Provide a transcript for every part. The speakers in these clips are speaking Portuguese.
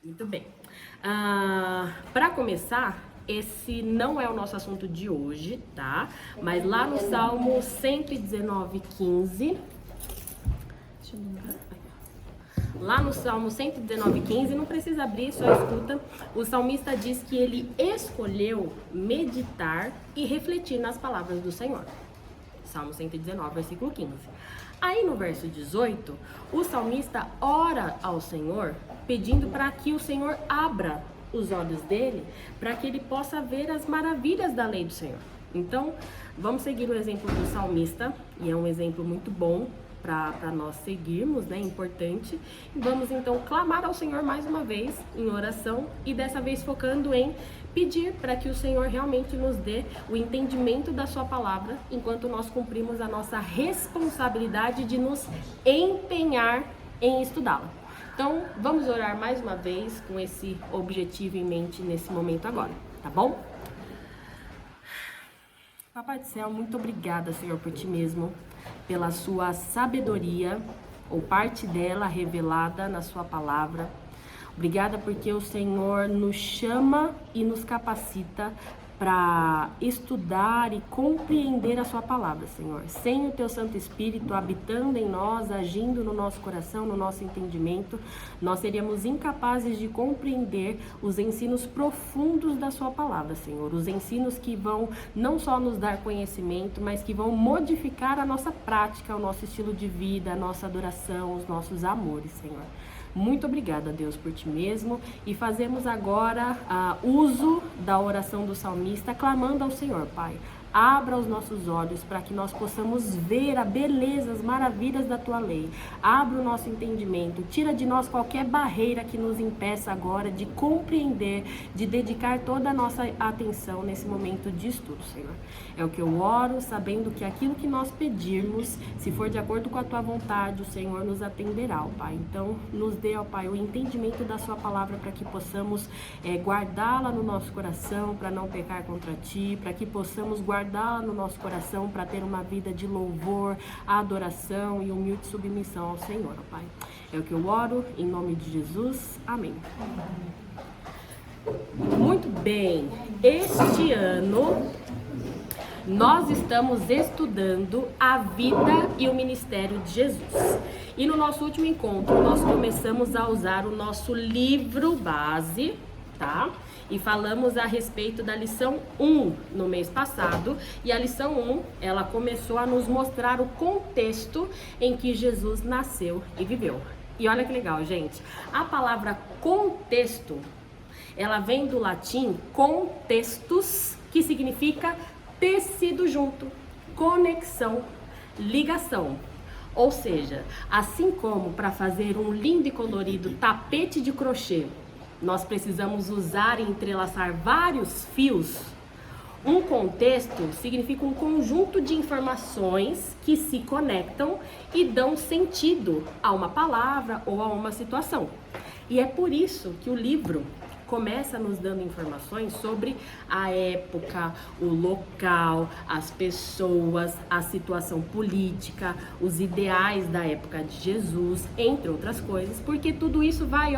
Muito bem. Para começar, esse não é o nosso assunto de hoje, tá? Mas lá no Salmo 119:15, lá no Salmo 119:15, não precisa abrir, só escuta. O salmista diz que ele escolheu meditar e refletir nas palavras do Senhor. Salmo 119, versículo 15. Aí no verso 18, o salmista ora ao Senhor, pedindo para que o Senhor abra os olhos dele, para que ele possa ver as maravilhas da lei do Senhor. Então, vamos seguir o exemplo do salmista, e é um exemplo muito bom para nós seguirmos, né? Importante. E vamos então clamar ao Senhor mais uma vez em oração, e dessa vez focando em pedir para que o Senhor realmente nos dê o entendimento da sua palavra, enquanto nós cumprimos a nossa responsabilidade de nos empenhar em estudá-la. Então, vamos orar mais uma vez com esse objetivo em mente nesse momento agora, tá bom? Papai do céu, muito obrigada, Senhor, por ti mesmo, pela sua sabedoria, ou parte dela revelada na sua palavra. Obrigada porque o Senhor nos chama e nos capacita para estudar e compreender a sua palavra, Senhor. Sem o teu Santo Espírito habitando em nós, agindo no nosso coração, no nosso entendimento, nós seríamos incapazes de compreender os ensinos profundos da sua palavra, Senhor. Os ensinos que vão não só nos dar conhecimento, mas que vão modificar a nossa prática, o nosso estilo de vida, a nossa adoração, os nossos amores, Senhor. Muito obrigada, Deus, por ti mesmo, e fazemos agora uso da oração do salmista, clamando ao Senhor, Pai. Abra os nossos olhos para que nós possamos ver a beleza, as maravilhas da tua lei. Abra o nosso entendimento, tira de nós qualquer barreira que nos impeça agora de compreender, de dedicar toda a nossa atenção nesse momento de estudo, Senhor. É o que eu oro, sabendo que aquilo que nós pedirmos, se for de acordo com a tua vontade, o Senhor nos atenderá, ó Pai. Então, nos dê, ó Pai, o entendimento da sua palavra para que possamos guardá-la no nosso coração, para não pecar contra ti, para que possamos guardá-la no nosso coração para ter uma vida de louvor, adoração e humilde submissão ao Senhor, ó Pai. É o que eu oro, em nome de Jesus. Amém. Muito bem. Este ano nós estamos estudando a vida e o ministério de Jesus. E no nosso último encontro, nós começamos a usar o nosso livro base, tá? E falamos a respeito da lição 1 no mês passado. E a lição 1, ela começou a nos mostrar o contexto em que Jesus nasceu e viveu. E olha que legal, gente. A palavra contexto, ela vem do latim contextus, que significa tecido junto, conexão, ligação. Ou seja, assim como para fazer um lindo e colorido tapete de crochê, nós precisamos usar e entrelaçar vários fios. Um contexto significa um conjunto de informações que se conectam e dão sentido a uma palavra ou a uma situação. E é por isso que o livro começa nos dando informações sobre a época, o local, as pessoas, a situação política, os ideais da época de Jesus, entre outras coisas, porque tudo isso vai,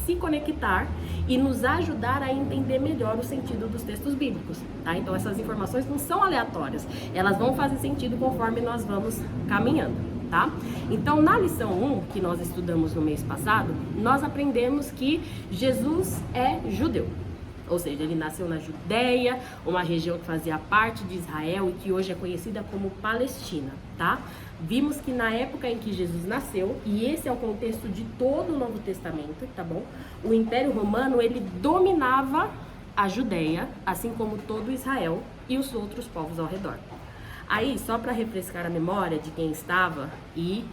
se conectar e nos ajudar a entender melhor o sentido dos textos bíblicos, tá? Então essas informações não são aleatórias, elas vão fazer sentido conforme nós vamos caminhando. Tá? Então, na lição 1, que nós estudamos no mês passado, nós aprendemos que Jesus é judeu. Ou seja, ele nasceu na Judéia, uma região que fazia parte de Israel e que hoje é conhecida como Palestina, tá? Vimos que na época em que Jesus nasceu, e esse é o contexto de todo o Novo Testamento, tá bom? O Império Romano, ele dominava a Judéia, assim como todo Israel e os outros povos ao redor. Aí, só para refrescar a memória de quem estava e,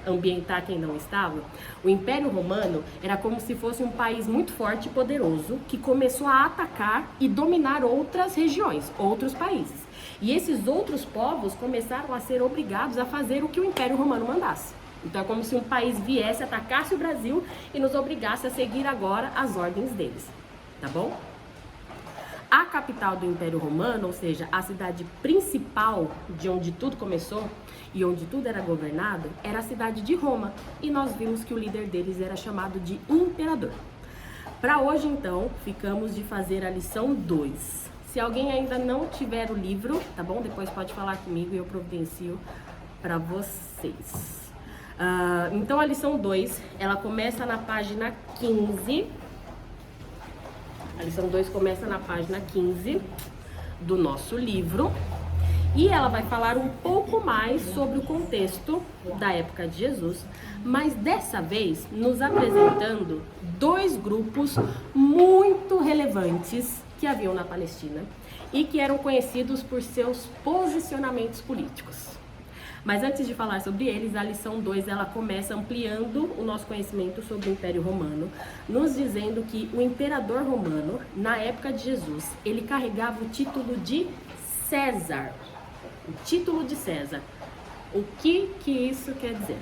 ambientar quem não estava, o Império Romano era como se fosse um país muito forte e poderoso que começou a atacar e dominar outras regiões, outros países. E esses outros povos começaram a ser obrigados a fazer o que o Império Romano mandasse. Então é como se um país viesse, atacasse o Brasil e nos obrigasse a seguir agora as ordens deles, tá bom? A capital do Império Romano, ou seja, a cidade principal de onde tudo começou e onde tudo era governado, era a cidade de Roma. E nós vimos que o líder deles era chamado de imperador. Para hoje, então, ficamos de fazer a lição 2. Se alguém ainda não tiver o livro, tá bom? Depois pode falar comigo e eu providencio para vocês. Então, a lição 2, ela começa na página 15. A lição 2 começa na página 15 do nosso livro. E ela vai falar um pouco mais sobre o contexto da época de Jesus, mas dessa vez nos apresentando dois grupos muito relevantes que haviam na Palestina e que eram conhecidos por seus posicionamentos políticos. Mas antes de falar sobre eles, a lição 2 ela começa ampliando o nosso conhecimento sobre o Império Romano, nos dizendo que o imperador romano, na época de Jesus, ele carregava o título de César. O título de César. O que isso quer dizer?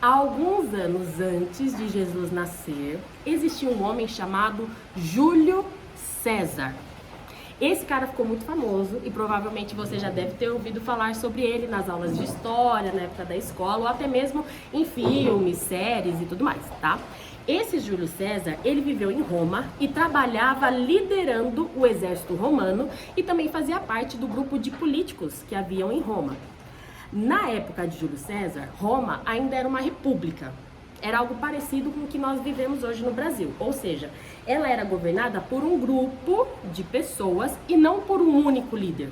Há alguns anos antes de Jesus nascer, existia um homem chamado Júlio César. Esse cara ficou muito famoso e provavelmente você já deve ter ouvido falar sobre ele nas aulas de história, na época da escola, ou até mesmo em filmes, séries e tudo mais, tá? Esse Júlio César, ele viveu em Roma e trabalhava liderando o exército romano e também fazia parte do grupo de políticos que haviam em Roma. Na época de Júlio César, Roma ainda era uma república. Era algo parecido com o que nós vivemos hoje no Brasil. Ou seja, ela era governada por um grupo de pessoas e não por um único líder.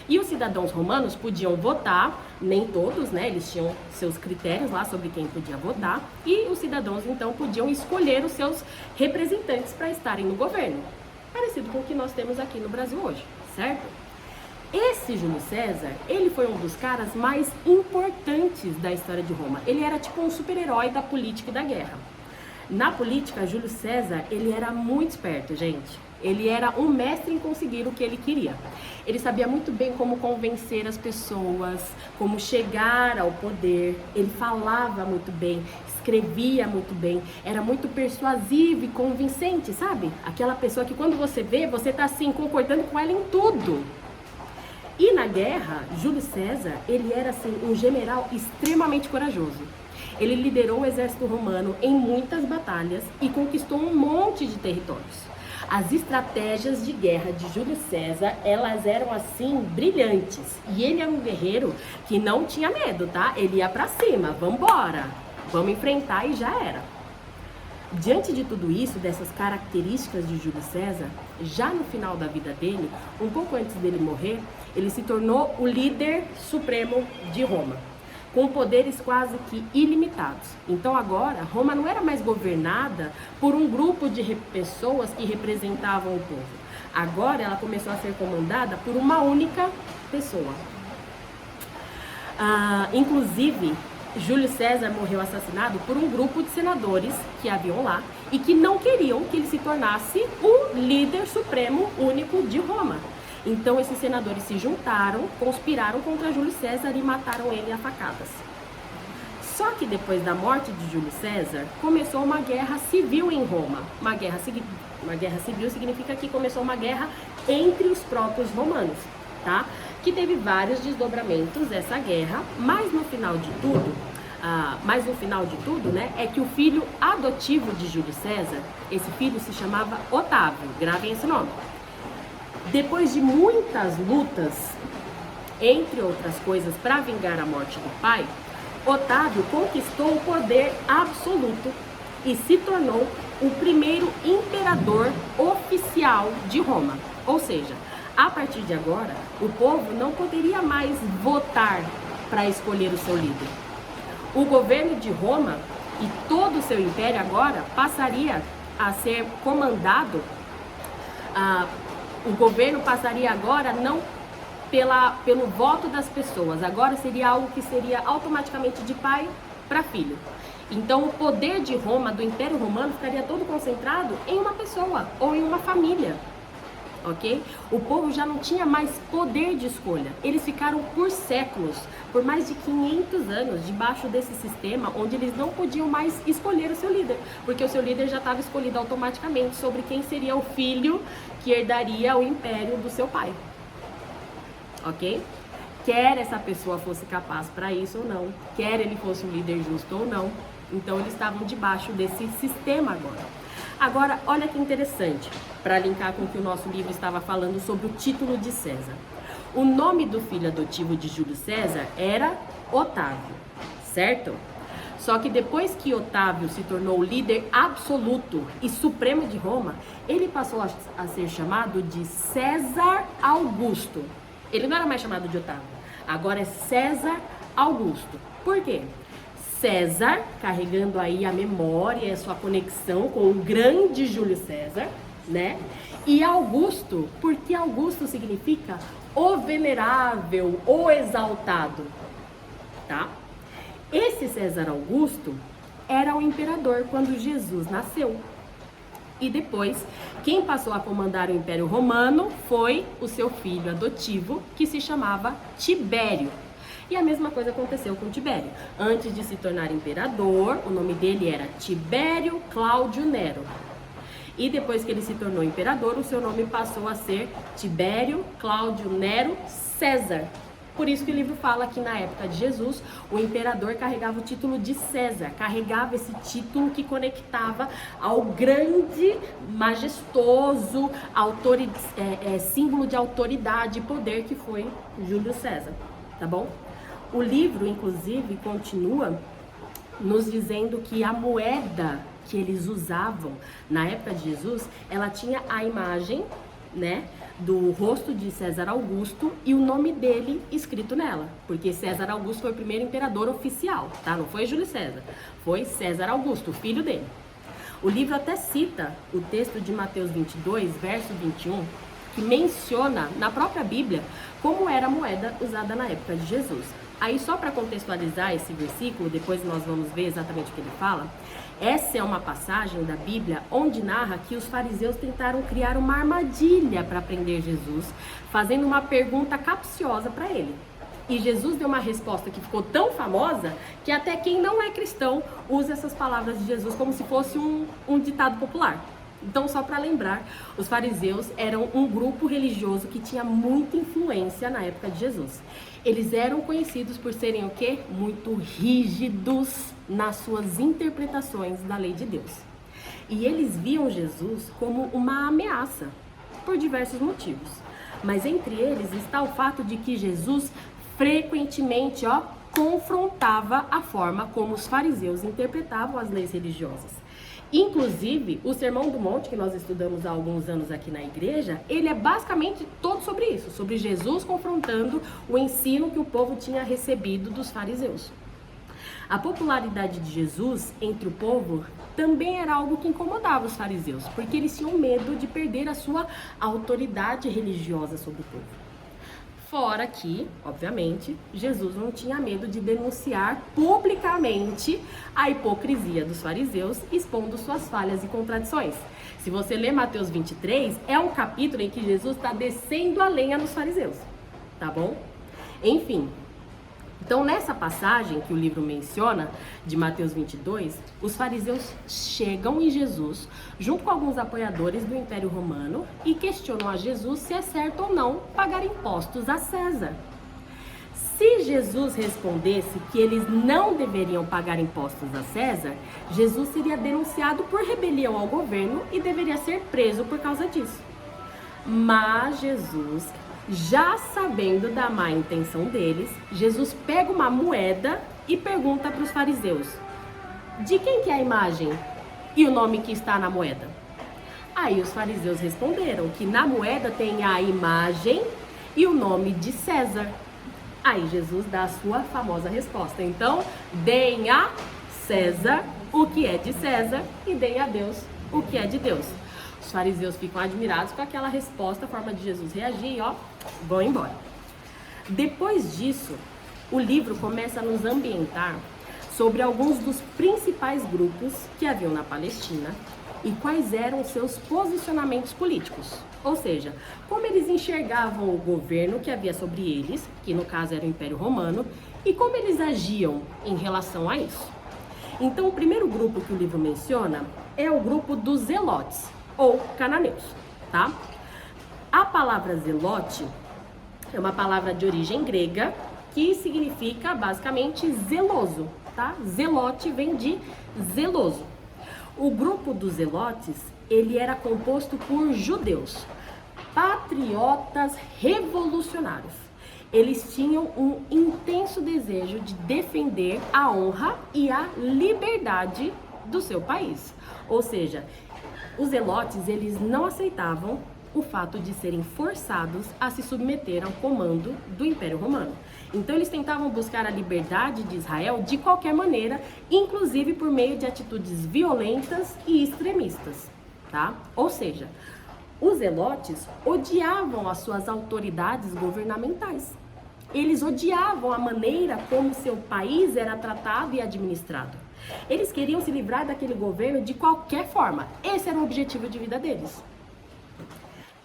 E os cidadãos romanos podiam votar, nem todos, né? Eles tinham seus critérios lá sobre quem podia votar. E os cidadãos, então, podiam escolher os seus representantes para estarem no governo. Parecido com o que nós temos aqui no Brasil hoje, certo? Esse Júlio César, ele foi um dos caras mais importantes da história de Roma. Ele era tipo um super-herói da política e da guerra. Na política, Júlio César, ele era muito esperto, gente. Ele era um mestre em conseguir o que ele queria. Ele sabia muito bem como convencer as pessoas, como chegar ao poder. Ele falava muito bem, escrevia muito bem, era muito persuasivo e convincente, sabe? Aquela pessoa que quando você vê, você tá assim, concordando com ela em tudo. E na guerra, Júlio César, ele era assim, um general extremamente corajoso. Ele liderou o exército romano em muitas batalhas e conquistou um monte de territórios. As estratégias de guerra de Júlio César, elas eram assim, brilhantes. E ele era um guerreiro que não tinha medo, tá? Ele ia pra cima, vambora, vamos enfrentar e já era. Diante de tudo isso, dessas características de Júlio César, já no final da vida dele, um pouco antes dele morrer, ele se tornou o líder supremo de Roma, com poderes quase que ilimitados. Então agora, Roma não era mais governada por um grupo de pessoas que representavam o povo. Agora ela começou a ser comandada por uma única pessoa. Inclusive, Júlio César morreu assassinado por um grupo de senadores que haviam lá e que não queriam que ele se tornasse o líder supremo único de Roma. Então esses senadores se juntaram, conspiraram contra Júlio César e mataram ele a facadas. Só que depois da morte de Júlio César, começou uma guerra civil em Roma. Uma guerra civil significa que começou uma guerra entre os próprios romanos, tá? Que teve vários desdobramentos essa guerra, mas no final de tudo, né, é que o filho adotivo de Júlio César, esse filho se chamava Otávio, gravem esse nome. Depois de muitas lutas, entre outras coisas, para vingar a morte do pai, Otávio conquistou o poder absoluto e se tornou o primeiro imperador oficial de Roma. Ou seja, a partir de agora, o povo não poderia mais votar para escolher o seu líder. O governo de Roma e todo o seu império agora passaria a ser comandado, o governo passaria agora não pelo voto das pessoas, agora seria algo que seria automaticamente de pai para filho. Então o poder de Roma, do Império Romano, ficaria todo concentrado em uma pessoa ou em uma família. Ok? O povo já não tinha mais poder de escolha. Eles ficaram por séculos, por mais de 500 anos, debaixo desse sistema, onde eles não podiam mais escolher o seu líder, porque o seu líder já estava escolhido automaticamente sobre quem seria o filho que herdaria o império do seu pai. Ok? Quer essa pessoa fosse capaz para isso ou não, quer ele fosse um líder justo ou não, Então eles estavam debaixo desse sistema agora. Agora, olha que interessante, para linkar com o que o nosso livro estava falando sobre o título de César. O nome do filho adotivo de Júlio César era Otávio, certo? Só que depois que Otávio se tornou o líder absoluto e supremo de Roma, ele passou a ser chamado de César Augusto. Ele não era mais chamado de Otávio, agora é César Augusto. Por quê? César, carregando aí a memória e a sua conexão com o grande Júlio César, né? E Augusto, porque Augusto significa o venerável, o exaltado, tá? Esse César Augusto era o imperador quando Jesus nasceu. E depois, quem passou a comandar o Império Romano foi o seu filho adotivo, que se chamava Tibério. E a mesma coisa aconteceu com Tibério. Antes de se tornar imperador, o nome dele era Tibério Cláudio Nero. E depois que ele se tornou imperador, o seu nome passou a ser Tibério Cláudio Nero César. Por isso que o livro fala que na época de Jesus, o imperador carregava o título de César, carregava esse título que conectava ao grande, majestoso, símbolo de autoridade e poder que foi Júlio César, tá bom? O livro, inclusive, continua nos dizendo que a moeda que eles usavam na época de Jesus, ela tinha a imagem, né, do rosto de César Augusto e o nome dele escrito nela, porque César Augusto foi o primeiro imperador oficial, tá? Não foi Júlio César, foi César Augusto, o filho dele. O livro até cita o texto de Mateus 22, verso 21, que menciona na própria Bíblia como era a moeda usada na época de Jesus. Aí, só para contextualizar esse versículo, depois nós vamos ver exatamente o que ele fala. Essa é uma passagem da Bíblia onde narra que os fariseus tentaram criar uma armadilha para prender Jesus, fazendo uma pergunta capciosa para ele. E Jesus deu uma resposta que ficou tão famosa que até quem não é cristão usa essas palavras de Jesus como se fosse um ditado popular. Então, só para lembrar, os fariseus eram um grupo religioso que tinha muita influência na época de Jesus. Eles eram conhecidos por serem o quê? Muito rígidos nas suas interpretações da lei de Deus. E eles viam Jesus como uma ameaça, por diversos motivos. Mas entre eles está o fato de que Jesus frequentemente, confrontava a forma como os fariseus interpretavam as leis religiosas. Inclusive, o Sermão do Monte, que nós estudamos há alguns anos aqui na igreja, ele é basicamente todo sobre isso, sobre Jesus confrontando o ensino que o povo tinha recebido dos fariseus. A popularidade de Jesus entre o povo também era algo que incomodava os fariseus, porque eles tinham medo de perder a sua autoridade religiosa sobre o povo. Fora que, obviamente, Jesus não tinha medo de denunciar publicamente a hipocrisia dos fariseus, expondo suas falhas e contradições. Se você ler Mateus 23, é um capítulo em que Jesus está descendo a lenha nos fariseus, tá bom? Enfim, então nessa passagem que o livro menciona, de Mateus 22, os fariseus chegam em Jesus, junto com alguns apoiadores do Império Romano, e questionam a Jesus se é certo ou não pagar impostos a César. Se Jesus respondesse que eles não deveriam pagar impostos a César, Jesus seria denunciado por rebelião ao governo e deveria ser preso por causa disso. Mas Jesus, já sabendo da má intenção deles, Jesus pega uma moeda e pergunta para os fariseus: de quem que é a imagem e o nome que está na moeda? Aí os fariseus responderam que na moeda tem a imagem e o nome de César. Aí Jesus dá a sua famosa resposta: então, deem a César o que é de César e deem a Deus o que é de Deus. Os fariseus ficam admirados com aquela resposta, a forma de Jesus reagir e vão embora. Depois disso, o livro começa a nos ambientar sobre alguns dos principais grupos que haviam na Palestina e quais eram seus posicionamentos políticos. Ou seja, como eles enxergavam o governo que havia sobre eles, que no caso era o Império Romano, e como eles agiam em relação a isso. Então, o primeiro grupo que o livro menciona é o grupo dos zelotes, ou cananeus, tá? A palavra zelote é uma palavra de origem grega que significa basicamente zeloso, tá? Zelote vem de zeloso. O grupo dos zelotes, ele era composto por judeus, patriotas revolucionários. Eles tinham um intenso desejo de defender a honra e a liberdade do seu país. Ou seja, os zelotes, eles não aceitavam o fato de serem forçados a se submeter ao comando do Império Romano. Então eles tentavam buscar a liberdade de Israel de qualquer maneira, inclusive por meio de atitudes violentas e extremistas, tá? Ou seja, os zelotes odiavam as suas autoridades governamentais. Eles odiavam a maneira como seu país era tratado e administrado. Eles queriam se livrar daquele governo de qualquer forma. Esse era o objetivo de vida deles.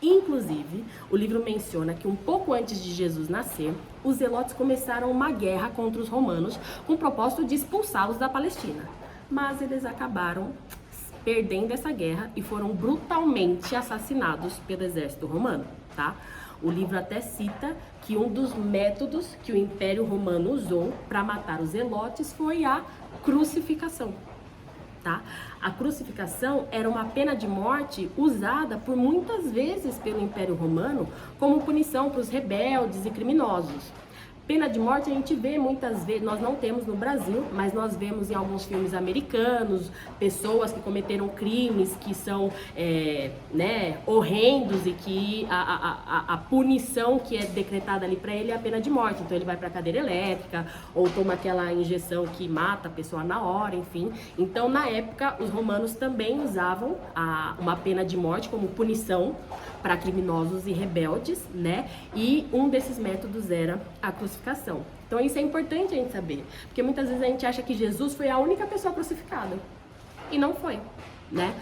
Inclusive, o livro menciona que um pouco antes de Jesus nascer, os zelotes começaram uma guerra contra os romanos com o propósito de expulsá-los da Palestina. Mas eles acabaram perdendo essa guerra e foram brutalmente assassinados pelo exército romano, tá? O livro até cita que um dos métodos que o Império Romano usou para matar os zelotes foi a crucificação, tá? A crucificação era uma pena de morte usada por muitas vezes pelo Império Romano como punição para os rebeldes e criminosos. Pena de morte a gente vê muitas vezes, nós não temos no Brasil, mas nós vemos em alguns filmes americanos, pessoas que cometeram crimes que são horrendos e que a punição que é decretada ali para ele é a pena de morte. Então ele vai para a cadeira elétrica ou toma aquela injeção que mata a pessoa na hora, enfim. Então na época os romanos também usavam uma pena de morte como punição para criminosos e rebeldes, né? E um desses métodos era a crucificação. Então isso é importante a gente saber, porque muitas vezes a gente acha que Jesus foi a única pessoa crucificada, e não foi, né?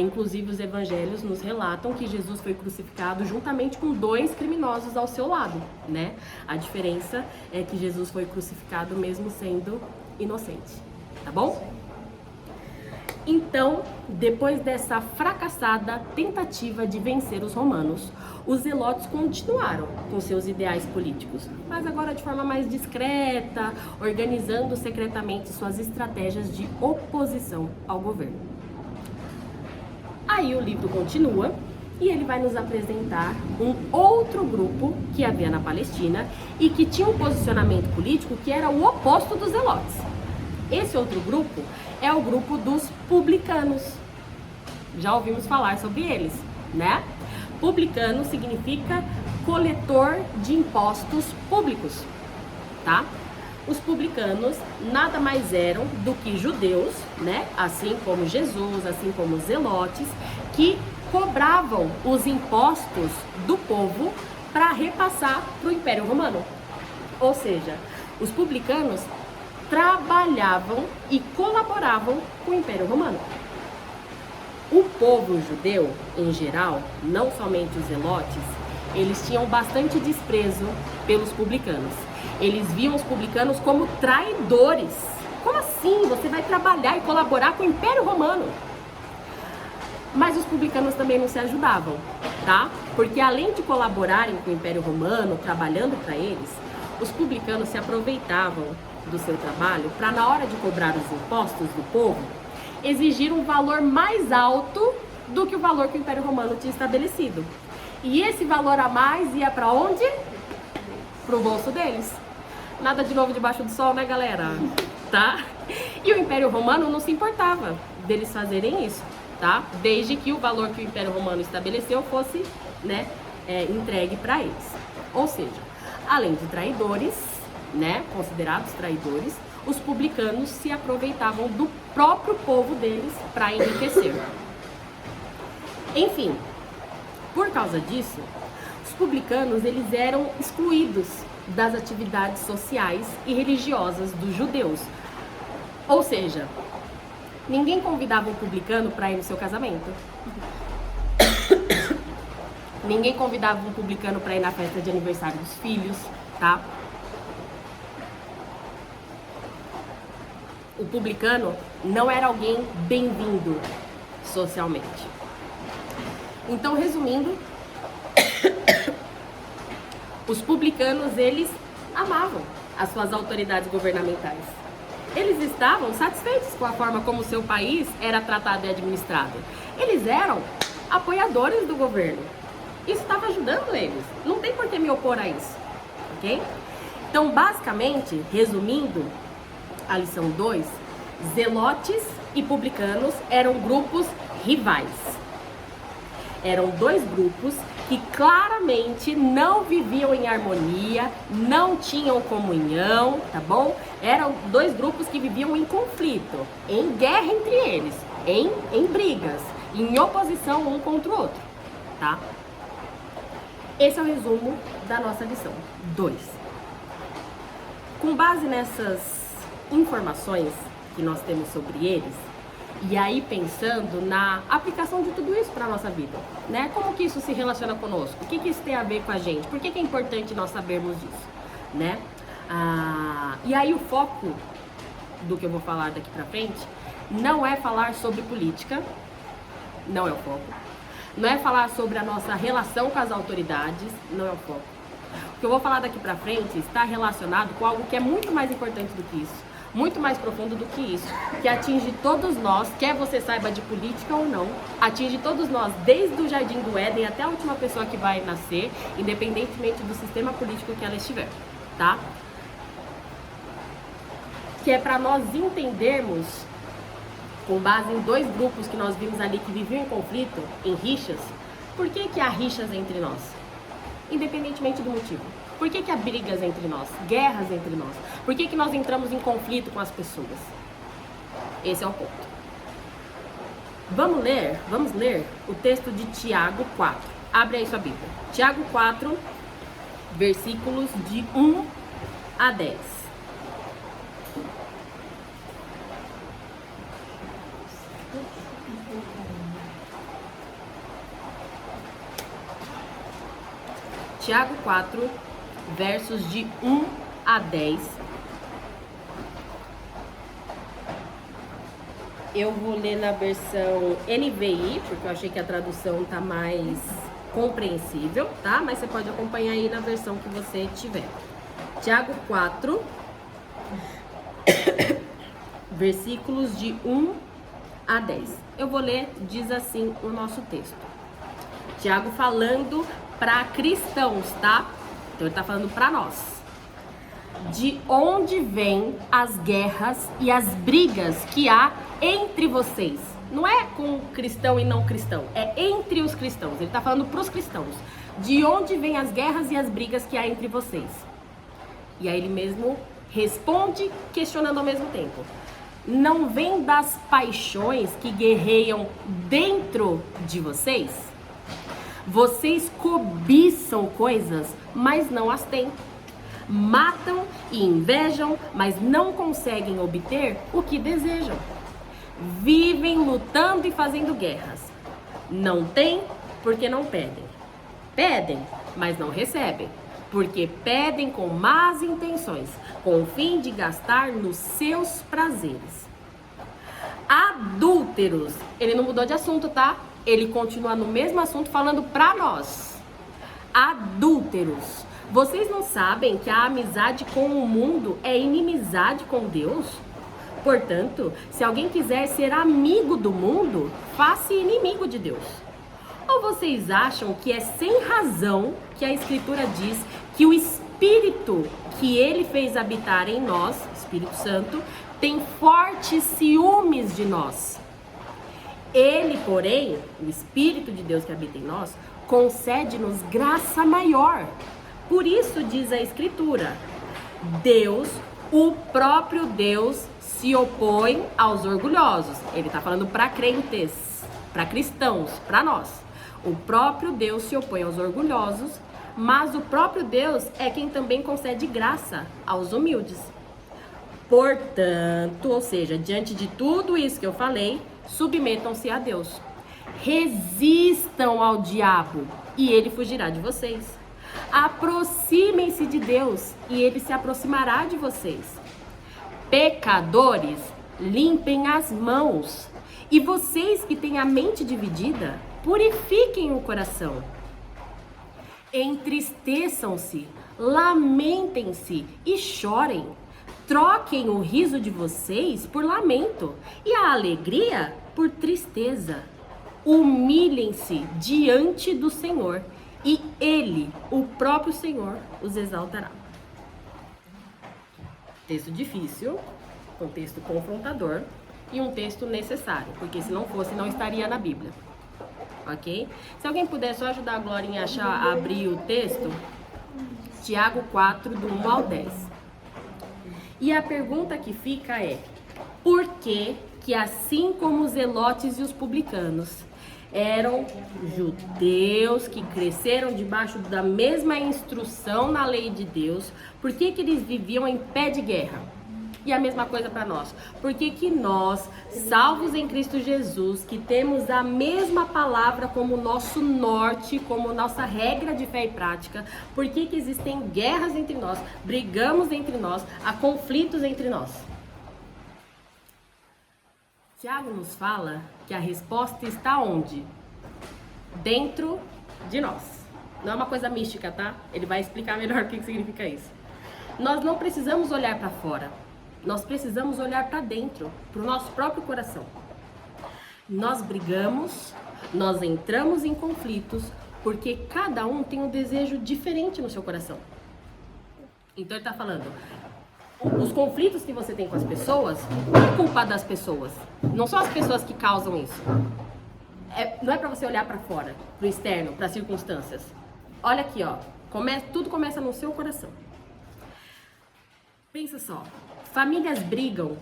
Inclusive os evangelhos nos relatam que Jesus foi crucificado juntamente com 2 criminosos ao seu lado, né? A diferença é que Jesus foi crucificado mesmo sendo inocente, tá bom? Então, depois dessa fracassada tentativa de vencer os romanos, os zelotes continuaram com seus ideais políticos, mas agora de forma mais discreta, organizando secretamente suas estratégias de oposição ao governo. Aí o livro continua e ele vai nos apresentar um outro grupo que havia na Palestina e que tinha um posicionamento político que era o oposto dos zelotes. Esse outro grupo é o grupo dos publicanos. Já ouvimos falar sobre eles, né? Publicano significa coletor de impostos públicos, tá? Os publicanos nada mais eram do que judeus, né? Assim como Jesus, assim como os zelotes, que cobravam os impostos do povo para repassar para o Império Romano. Ou seja, os publicanos trabalhavam e colaboravam com o Império Romano. O povo judeu, em geral, não somente os zelotes, eles tinham bastante desprezo pelos publicanos. Eles viam os publicanos como traidores. Como assim? Você vai trabalhar e colaborar com o Império Romano? Mas os publicanos também não se ajudavam, tá? Porque além de colaborarem com o Império Romano, trabalhando para eles, os publicanos se aproveitavam do seu trabalho para, na hora de cobrar os impostos do povo, exigir um valor mais alto do que o valor que o Império Romano tinha estabelecido. E esse valor a mais ia para onde? Pro bolso deles. Nada de novo debaixo do sol, né, galera? Tá? E o Império Romano não se importava deles fazerem isso, tá? Desde que o valor que o Império Romano estabeleceu fosse, né, entregue para eles. Ou seja, além de traidores, né, considerados traidores, os publicanos se aproveitavam do próprio povo deles para enriquecer. Enfim, por causa disso, os publicanos eles eram excluídos das atividades sociais e religiosas dos judeus. Ou seja, ninguém convidava um publicano para ir no seu casamento. Ninguém convidava um publicano para ir na festa de aniversário dos filhos, tá? O publicano não era alguém bem-vindo socialmente. Então, resumindo, os publicanos, eles amavam as suas autoridades governamentais. eles estavam satisfeitos com a forma como o seu país era tratado e administrado. Eles eram apoiadores do governo. Isso estava ajudando eles. Não tem por que me opor a isso, ok? Então, basicamente, resumindo a lição 2, zelotes e publicanos eram grupos rivais. Eram dois grupos que claramente não viviam em harmonia, não tinham comunhão, tá bom? Eram dois grupos que viviam em conflito, em guerra entre eles, em brigas, em oposição um contra o outro, tá? Esse é o resumo da nossa lição 2. Com base nessas informações que nós temos sobre eles, e aí pensando na aplicação de tudo isso para a nossa vida, né? Como que isso se relaciona conosco? O que isso tem a ver com a gente? Por que é importante nós sabermos disso, né? E aí o foco do que eu vou falar daqui para frente não é falar sobre política, não é o foco. Não é falar sobre a nossa relação com as autoridades, não é o foco. O que eu vou falar daqui para frente está relacionado com algo que é muito mais importante do que isso. Muito mais profundo do que isso, que atinge todos nós, quer você saiba de política ou não, atinge todos nós, desde o jardim do Éden até a última pessoa que vai nascer, independentemente do sistema político que ela estiver, tá? Que é para nós entendermos, com base em dois grupos que nós vimos ali que viviam em conflito, em rixas, por que há rixas entre nós? Independentemente do motivo. Por que há brigas entre nós? Guerras entre nós? Por que nós entramos em conflito com as pessoas? Esse é o ponto. Vamos ler o texto de Tiago 4. Abre aí sua Bíblia. Tiago 4, versículos de 1 a 10. Tiago 4, versos de 1 a 10. Eu vou ler na versão NVI, porque eu achei que a tradução tá mais compreensível, tá? Mas você pode acompanhar aí na versão que você tiver. Tiago 4, versículos de 1 a 10. Eu vou ler, diz assim o nosso texto. Tiago falando para cristãos, tá? Então ele tá falando para nós. De onde vêm as guerras e as brigas que há entre vocês? Não é com cristão e não cristão, é entre os cristãos. Ele tá falando pros cristãos. De onde vêm as guerras e as brigas que há entre vocês? E aí ele mesmo responde, questionando ao mesmo tempo. Não vem das paixões que guerreiam dentro de vocês? Vocês cobiçam coisas, mas não as têm. Matam e invejam, mas não conseguem obter o que desejam. Vivem lutando e fazendo guerras. Não têm porque não pedem. Pedem, mas não recebem, porque pedem com más intenções, com o fim de gastar nos seus prazeres. Adúlteros. Ele não mudou de assunto, tá? Ele continua no mesmo assunto falando pra nós. Adúlteros. Vocês não sabem que a amizade com o mundo é inimizade com Deus? Portanto, se alguém quiser ser amigo do mundo, faça inimigo de Deus. Ou vocês acham que é sem razão que a Escritura diz que o Espírito que Ele fez habitar em nós, Espírito Santo, tem fortes ciúmes de nós? Ele, porém, o Espírito de Deus que habita em nós, concede-nos graça maior. Por isso diz a Escritura, Deus, o próprio Deus, se opõe aos orgulhosos. Ele está falando para crentes, para cristãos, para nós. O próprio Deus se opõe aos orgulhosos, mas o próprio Deus é quem também concede graça aos humildes. Portanto, ou seja, diante de tudo isso que eu falei, submetam-se a Deus. Resistam ao diabo e ele fugirá de vocês. Aproximem-se de Deus e ele se aproximará de vocês. Pecadores, limpem as mãos. E vocês que têm a mente dividida, purifiquem o coração. Entristeçam-se, lamentem-se e chorem. Troquem o riso de vocês por lamento e a alegria por tristeza. Humilhem-se diante do Senhor e Ele, o próprio Senhor, os exaltará. Texto difícil, um texto confrontador e um texto necessário, porque se não fosse, não estaria na Bíblia. Ok? Se alguém puder só ajudar a Glorinha a abrir o texto, Tiago 4, do 1 ao 10. E a pergunta que fica é: por que assim como os zelotes e os publicanos eram judeus que cresceram debaixo da mesma instrução na lei de Deus, por que eles viviam em pé de guerra? E a mesma coisa para nós. Por que nós, salvos em Cristo Jesus, que temos a mesma palavra como nosso norte, como nossa regra de fé e prática, por que existem guerras entre nós, brigamos entre nós, há conflitos entre nós? Tiago nos fala que a resposta está onde? Dentro de nós. Não é uma coisa mística, tá? Ele vai explicar melhor o que significa isso. Nós não precisamos olhar para fora. Nós precisamos olhar para dentro, para o nosso próprio coração. Nós brigamos, nós entramos em conflitos, porque cada um tem um desejo diferente no seu coração. Então ele está falando, os conflitos que você tem com as pessoas, não é culpa das pessoas. Não são as pessoas que causam isso. Não é para você olhar para fora, para o externo, para as circunstâncias. Olha aqui, ó. Tudo começa no seu coração. Pensa só. Famílias brigam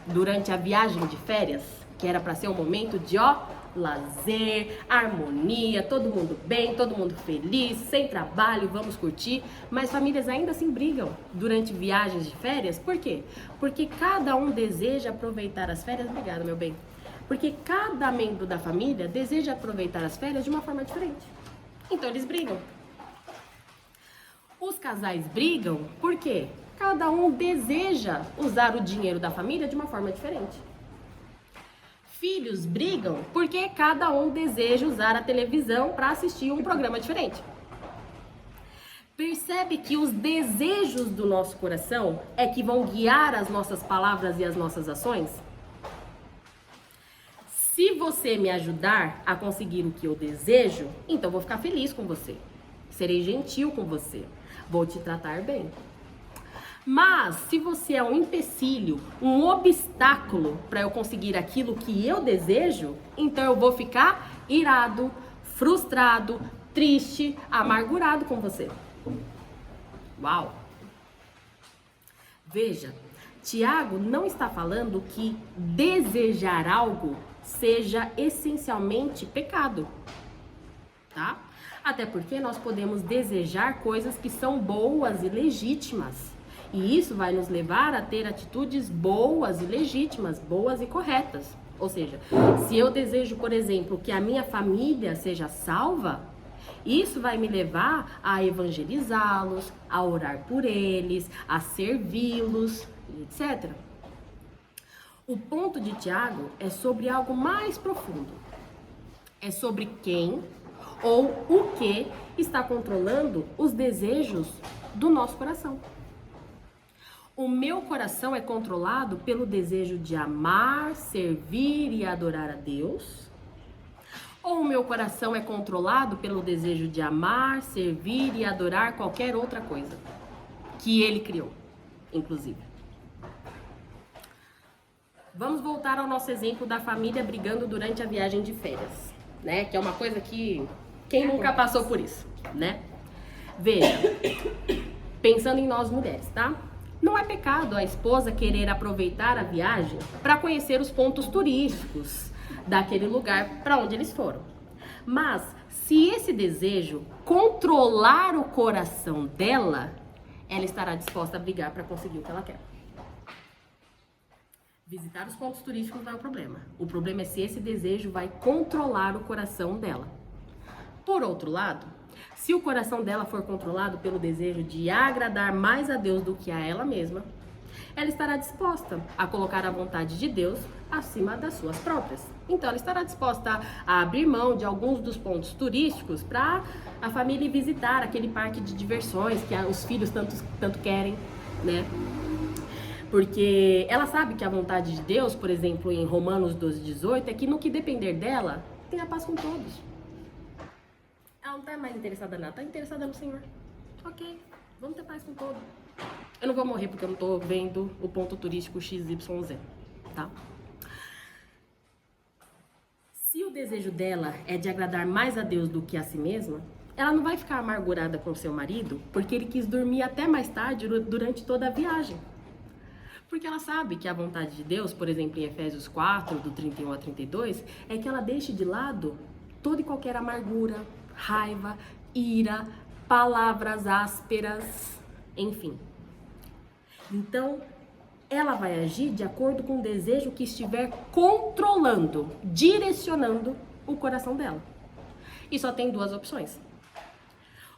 durante a viagem de férias, que era para ser um momento de lazer, harmonia, todo mundo bem, todo mundo feliz, sem trabalho, vamos curtir. Mas famílias ainda assim brigam durante viagens de férias. Por quê? Porque cada um deseja aproveitar as férias. Obrigada, meu bem. Porque cada membro da família deseja aproveitar as férias de uma forma diferente. Então eles brigam. Os casais brigam por quê? Cada um deseja usar o dinheiro da família de uma forma diferente. Filhos brigam porque cada um deseja usar a televisão para assistir um programa diferente. Percebe que os desejos do nosso coração é que vão guiar as nossas palavras e as nossas ações? Se você me ajudar a conseguir o que eu desejo, então eu vou ficar feliz com você. Serei gentil com você. Vou te tratar bem. Mas, se você é um empecilho, um obstáculo para eu conseguir aquilo que eu desejo, então eu vou ficar irado, frustrado, triste, amargurado com você. Uau! Veja, Tiago não está falando que desejar algo seja essencialmente pecado, tá? Até porque nós podemos desejar coisas que são boas e legítimas. E isso vai nos levar a ter atitudes boas e legítimas, boas e corretas. Ou seja, se eu desejo, por exemplo, que a minha família seja salva, isso vai me levar a evangelizá-los, a orar por eles, a servi-los, etc. O ponto de Tiago é sobre algo mais profundo. É sobre quem ou o que está controlando os desejos do nosso coração. O meu coração é controlado pelo desejo de amar, servir e adorar a Deus? Ou o meu coração é controlado pelo desejo de amar, servir e adorar qualquer outra coisa que ele criou, inclusive? Vamos voltar ao nosso exemplo da família brigando durante a viagem de férias, né? Que é uma coisa que quem nunca passou por isso, né? Veja, pensando em nós mulheres, tá? Não é pecado a esposa querer aproveitar a viagem para conhecer os pontos turísticos daquele lugar para onde eles foram. Mas, se esse desejo controlar o coração dela, ela estará disposta a brigar para conseguir o que ela quer. Visitar os pontos turísticos não é o problema. O problema é se esse desejo vai controlar o coração dela. Por outro lado, se o coração dela for controlado pelo desejo de agradar mais a Deus do que a ela mesma, ela estará disposta a colocar a vontade de Deus acima das suas próprias. Então, ela estará disposta a abrir mão de alguns dos pontos turísticos para a família ir visitar aquele parque de diversões que os filhos tanto querem, né? Porque ela sabe que a vontade de Deus, por exemplo, em Romanos 12:18, é que no que depender dela, tenha paz com todos. Ela não tá mais interessada nela, tá interessada no Senhor. Ok, vamos ter paz com todos. Eu não vou morrer porque eu não tô vendo o ponto turístico XYZ, tá? Se o desejo dela é de agradar mais a Deus do que a si mesma, ela não vai ficar amargurada com seu marido porque ele quis dormir até mais tarde durante toda a viagem. Porque ela sabe que a vontade de Deus, por exemplo, em Efésios 4, do 31 a 32, é que ela deixe de lado toda e qualquer amargura, raiva, ira, palavras ásperas, enfim. Então, ela vai agir de acordo com o desejo que estiver controlando, direcionando o coração dela. E só tem duas opções.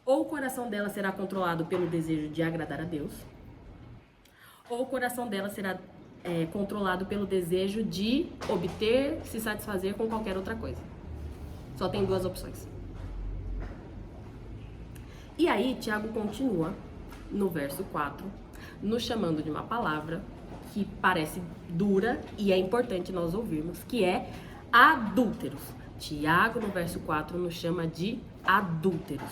Ou o coração dela será controlado pelo desejo de agradar a Deus, ou o coração dela será controlado pelo desejo de obter, se satisfazer com qualquer outra coisa. Só tem duas opções. E aí, Tiago continua no verso 4, nos chamando de uma palavra que parece dura e é importante nós ouvirmos, que é adúlteros. Tiago, no verso 4, nos chama de adúlteros.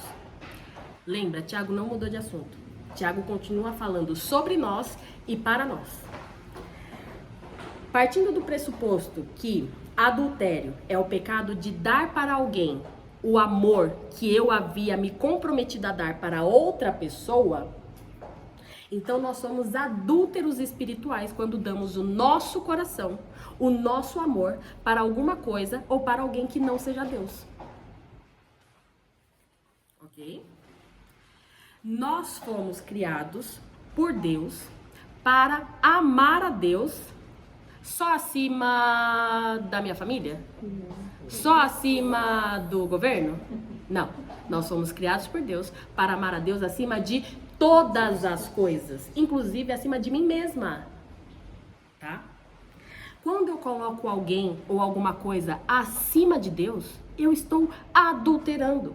Lembra, Tiago não mudou de assunto. Tiago continua falando sobre nós e para nós. Partindo do pressuposto que adultério é o pecado de dar para alguém o amor que eu havia me comprometido a dar para outra pessoa, então nós somos adúlteros espirituais quando damos o nosso coração, o nosso amor para alguma coisa ou para alguém que não seja Deus. Ok? Nós fomos criados por Deus para amar a Deus só acima da minha família? Só acima do governo? Não. Nós fomos criados por Deus para amar a Deus acima de todas as coisas, inclusive acima de mim mesma. Tá? Quando eu coloco alguém ou alguma coisa acima de Deus, eu estou adulterando.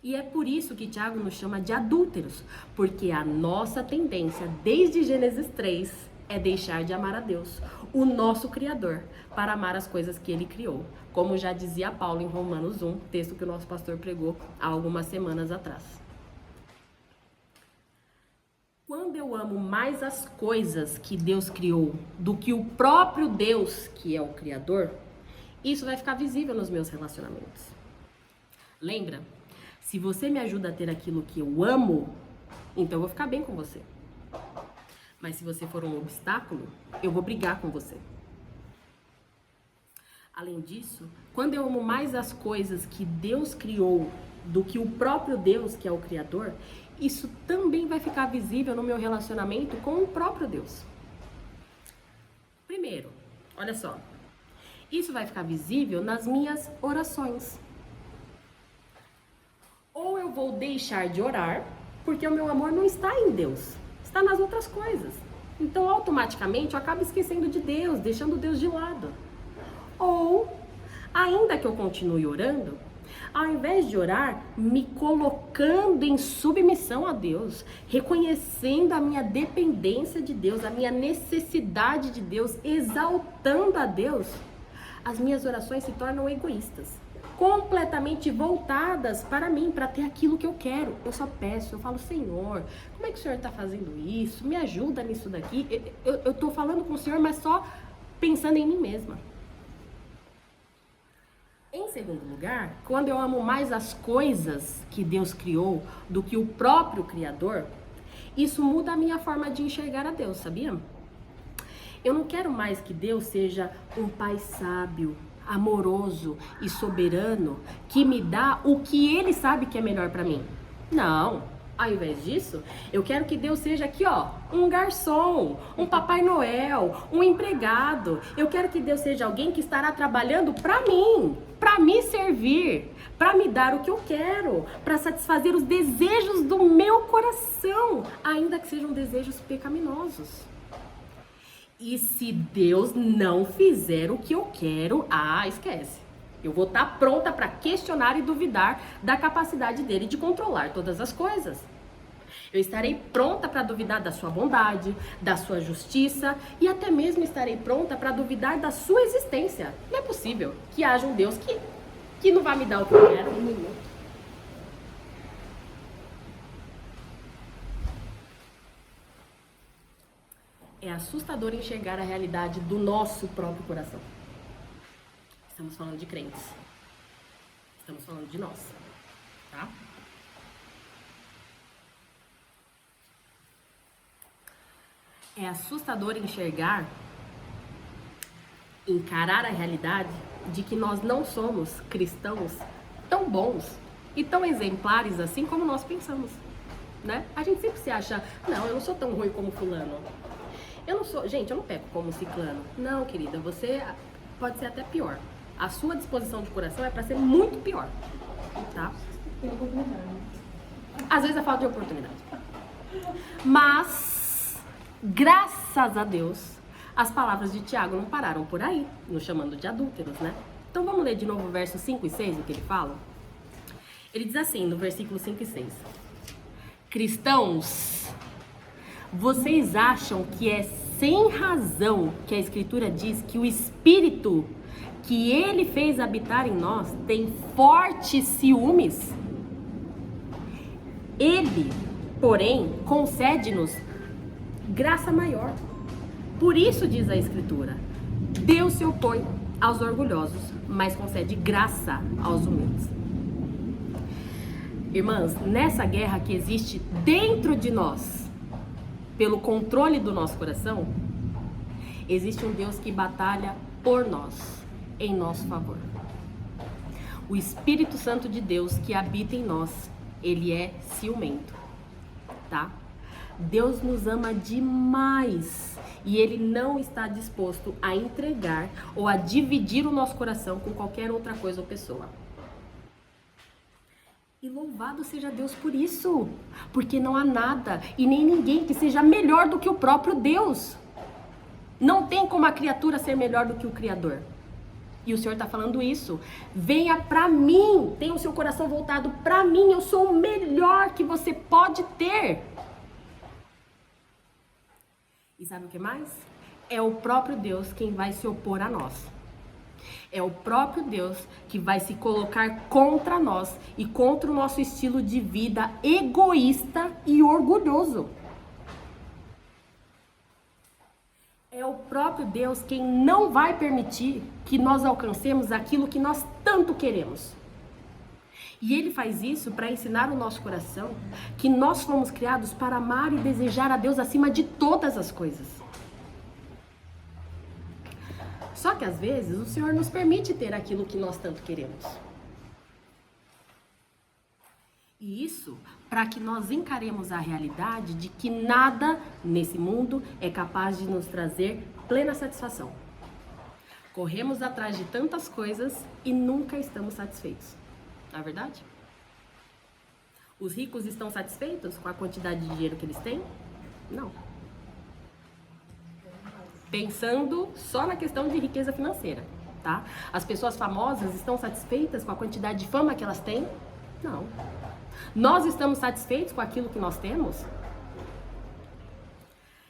E é por isso que Tiago nos chama de adúlteros, porque a nossa tendência desde Gênesis 3 é deixar de amar a Deus, o nosso Criador, para amar as coisas que Ele criou. Como já dizia Paulo em Romanos 1, texto que o nosso pastor pregou há algumas semanas atrás. Quando eu amo mais as coisas que Deus criou do que o próprio Deus, que é o Criador, isso vai ficar visível nos meus relacionamentos. Lembra? Se você me ajuda a ter aquilo que eu amo, então eu vou ficar bem com você. Mas se você for um obstáculo, eu vou brigar com você. Além disso, quando eu amo mais as coisas que Deus criou do que o próprio Deus, que é o Criador, isso também vai ficar visível no meu relacionamento com o próprio Deus. Primeiro, olha só, isso vai ficar visível nas minhas orações. Ou eu vou deixar de orar, porque o meu amor não está em Deus, está nas outras coisas. Então, automaticamente, eu acabo esquecendo de Deus, deixando Deus de lado. Ou, ainda que eu continue orando, ao invés de orar, me colocando em submissão a Deus, reconhecendo a minha dependência de Deus, a minha necessidade de Deus, exaltando a Deus, as minhas orações se tornam egoístas, completamente voltadas para mim, para ter aquilo que eu quero. Eu só peço, eu falo, Senhor, como é que o Senhor está fazendo isso? Me ajuda nisso daqui. Eu estou falando com o Senhor, mas só pensando em mim mesma. Em segundo lugar, quando eu amo mais as coisas que Deus criou do que o próprio Criador, isso muda a minha forma de enxergar a Deus, sabia? Eu não quero mais que Deus seja um pai sábio, amoroso e soberano que me dá o que Ele sabe que é melhor para mim. Não. Ao invés disso, eu quero que Deus seja aqui, ó, um garçom, um Papai Noel, um empregado. Eu quero que Deus seja alguém que estará trabalhando para mim, para me servir, para me dar o que eu quero, para satisfazer os desejos do meu coração, ainda que sejam desejos pecaminosos. E se Deus não fizer o que eu quero, esquece. Eu vou estar pronta para questionar e duvidar da capacidade dele de controlar todas as coisas. Eu estarei pronta para duvidar da sua bondade, da sua justiça e até mesmo estarei pronta para duvidar da sua existência. Não é possível que haja um Deus que não vai me dar o que eu quero. É assustador enxergar a realidade do nosso próprio coração. Estamos falando de crentes. Estamos falando de nós, tá? É assustador encarar a realidade de que nós não somos cristãos tão bons e tão exemplares assim como nós pensamos, né? A gente sempre se acha, não, eu não sou tão ruim como fulano. Gente, eu não peco como ciclano. Não, querida, você pode ser até pior. A sua disposição de coração é pra ser muito pior, tá? Tem oportunidade. Às vezes é falta de oportunidade. Mas, graças a Deus, as palavras de Tiago não pararam por aí, nos chamando de adúlteros, né? Então vamos ler de novo o verso 5 e 6, o que ele fala? Ele diz assim, no versículo 5 e 6. Cristãos, vocês acham que é sem razão que a Escritura diz que o Espírito que Ele fez habitar em nós tem fortes ciúmes? Ele, porém, concede-nos graça maior. Por isso diz a Escritura, Deus se opõe aos orgulhosos, mas concede graça aos humildes. Irmãs, nessa guerra que existe dentro de nós, pelo controle do nosso coração, existe um Deus que batalha por nós, em nosso favor. O Espírito Santo de Deus que habita em nós, ele é ciumento, tá? Deus nos ama demais e ele não está disposto a entregar ou a dividir o nosso coração com qualquer outra coisa ou pessoa. E louvado seja Deus por isso, porque não há nada e nem ninguém que seja melhor do que o próprio Deus. Não tem como a criatura ser melhor do que o Criador. E o Senhor está falando isso. Venha para mim, tenha o seu coração voltado para mim, eu sou o melhor que você pode ter. E sabe o que mais? É o próprio Deus quem vai se opor a nós. É o próprio Deus que vai se colocar contra nós e contra o nosso estilo de vida egoísta e orgulhoso. É o próprio Deus quem não vai permitir que nós alcancemos aquilo que nós tanto queremos. E Ele faz isso para ensinar o nosso coração que nós fomos criados para amar e desejar a Deus acima de todas as coisas. Só que às vezes o Senhor nos permite ter aquilo que nós tanto queremos. E isso para que nós encaremos a realidade de que nada nesse mundo é capaz de nos trazer plena satisfação. Corremos atrás de tantas coisas e nunca estamos satisfeitos. Não é verdade? Os ricos estão satisfeitos com a quantidade de dinheiro que eles têm? Não. Pensando só na questão de riqueza financeira, tá? As pessoas famosas estão satisfeitas com a quantidade de fama que elas têm? Não. Nós estamos satisfeitos com aquilo que nós temos?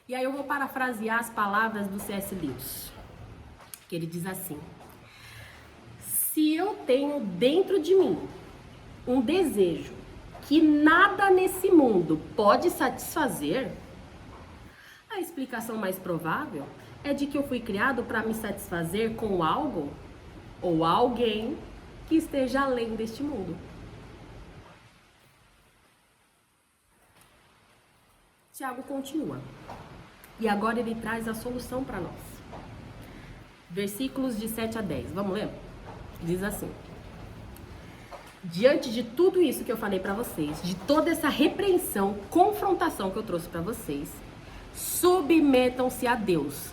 E aí eu vou parafrasear as palavras do C.S. Lewis, que ele diz assim: se eu tenho dentro de mim um desejo que nada nesse mundo pode satisfazer, a explicação mais provável é de que eu fui criado para me satisfazer com algo ou alguém que esteja além deste mundo. Tiago continua. E agora ele traz a solução para nós. Versículos de 7 a 10. Vamos ler? Diz assim: diante de tudo isso que eu falei para vocês, de toda essa repreensão, confrontação que eu trouxe para vocês, submetam-se a Deus.